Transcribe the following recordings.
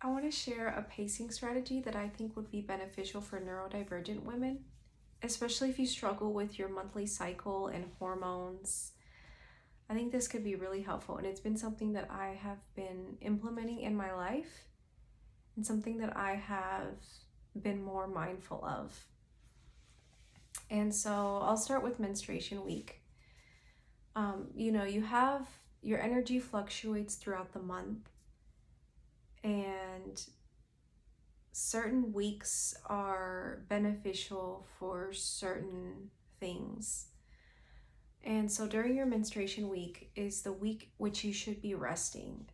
I want to share a pacing strategy that I think would be beneficial for neurodivergent women, especially if you struggle with your monthly cycle and hormones. I think this could be really helpful, and it's been something that I have been implementing in my life and something that I have been more mindful of. And so I'll start with menstruation week. You have your energy fluctuates throughout the month, and certain weeks are beneficial for certain things. And so during your menstruation week is the week which you should be resting.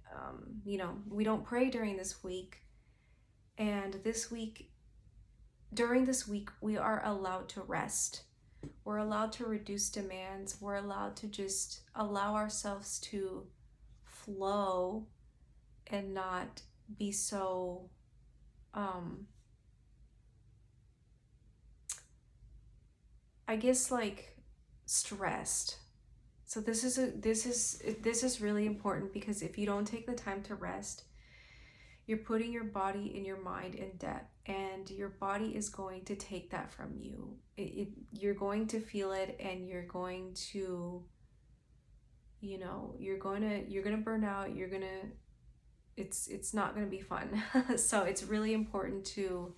We don't pray during this week. And during this week, we are allowed to rest. We're allowed to reduce demands. We're allowed to just allow ourselves to flow and not be so stressed. So this is really important, because if you don't take the time to rest, you're putting your body and your mind in debt, and your body is going to take that from you. You're going to feel it, and you're going to you're going to burn out. It's not going to be fun. So it's really important to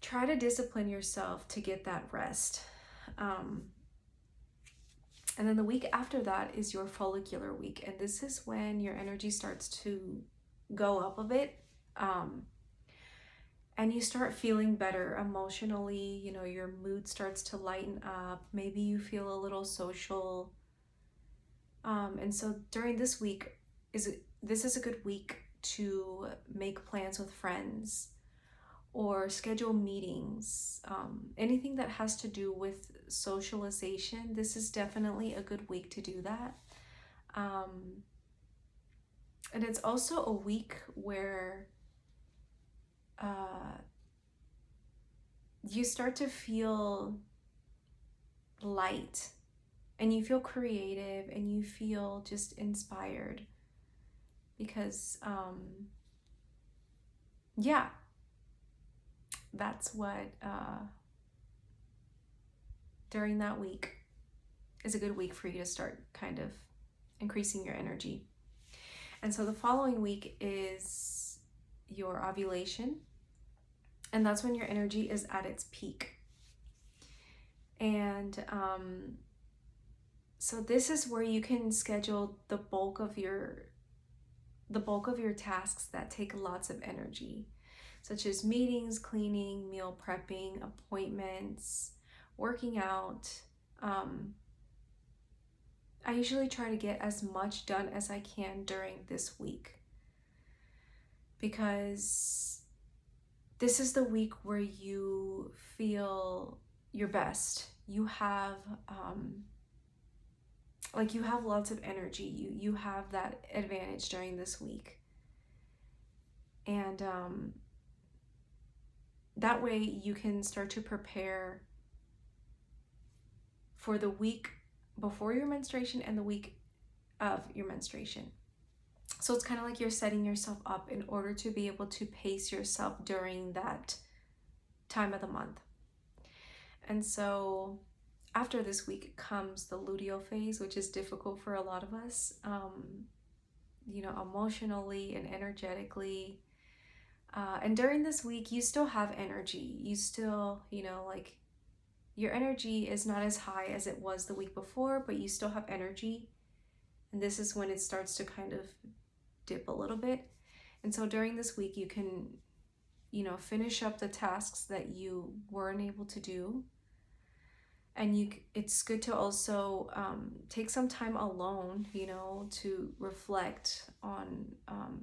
try to discipline yourself to get that rest. And then the week after that is your follicular week. And this is when your energy starts to go up a bit. And you start feeling better emotionally. Your mood starts to lighten up. Maybe you feel a little social. And so during this week, this is a good week to make plans with friends or schedule meetings. Anything that has to do with socialization, this is definitely a good week to do that. And it's also a week where you start to feel light, and you feel creative, and you feel just inspired, because that's what during that week is a good week for you to start kind of increasing your energy. And so the following week is your ovulation, and that's when your energy is at its peak. And so this is where you can schedule the bulk of your tasks that take lots of energy, such as meetings, cleaning, meal prepping, appointments, working out. I usually try to get as much done as I can during this week, because this is the week where you feel your best. You have lots of energy. You have that advantage during this week. And that way you can start to prepare for the week before your menstruation and the week of your menstruation. So it's kind of like you're setting yourself up in order to be able to pace yourself during that time of the month. And so after this week comes the luteal phase, which is difficult for a lot of us, emotionally and energetically. And during this week, you still have energy. You still, your energy is not as high as it was the week before, but you still have energy. And this is when it starts to kind of dip a little bit. And so during this week, you can, finish up the tasks that you weren't able to do. And it's good to also take some time alone, to reflect on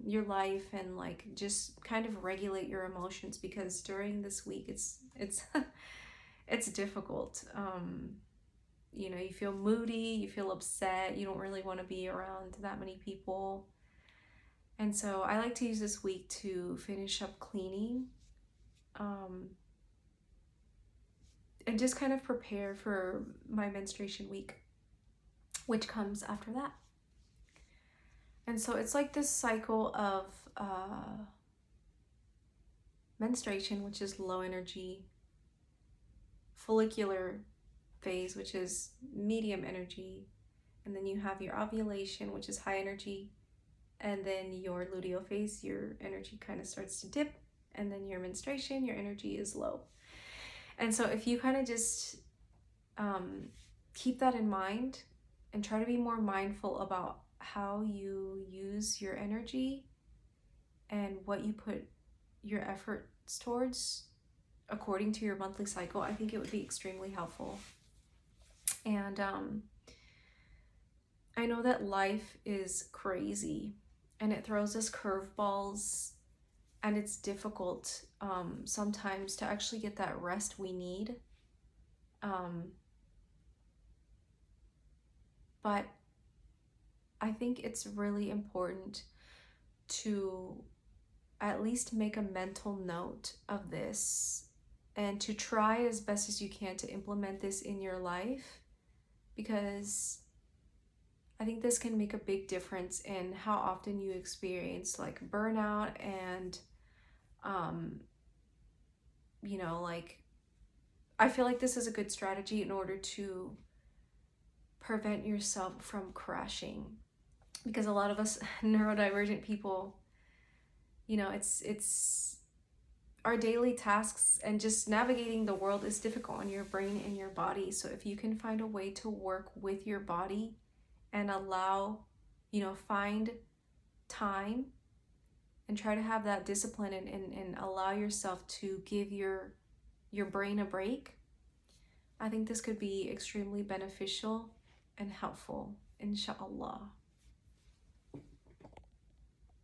your life and just kind of regulate your emotions, because during this week it's it's difficult. You feel moody, you feel upset, you don't really want to be around that many people. And so I like to use this week to finish up cleaning, and just kind of prepare for my menstruation week, which comes after that. And so it's like this cycle of menstruation, which is low energy, follicular phase, which is medium energy, and then you have your ovulation, which is high energy, and then your luteal phase, your energy kind of starts to dip, and then your menstruation, your energy is low. And so if you kind of just keep that in mind and try to be more mindful about how you use your energy and what you put your efforts towards according to your monthly cycle, I think it would be extremely helpful. And I know that life is crazy and it throws us curveballs, and it's difficult sometimes to actually get that rest we need. But I think it's really important to at least make a mental note of this and to try as best as you can to implement this in your life, because I think this can make a big difference in how often you experience like burnout and like I feel like this is a good strategy in order to prevent yourself from crashing, because a lot of us neurodivergent people, it's our daily tasks and just navigating the world is difficult on your brain and your body. So if you can find a way to work with your body and allow, find time and try to have that discipline and allow yourself to give your brain a break, I think this could be extremely beneficial and helpful, inshallah.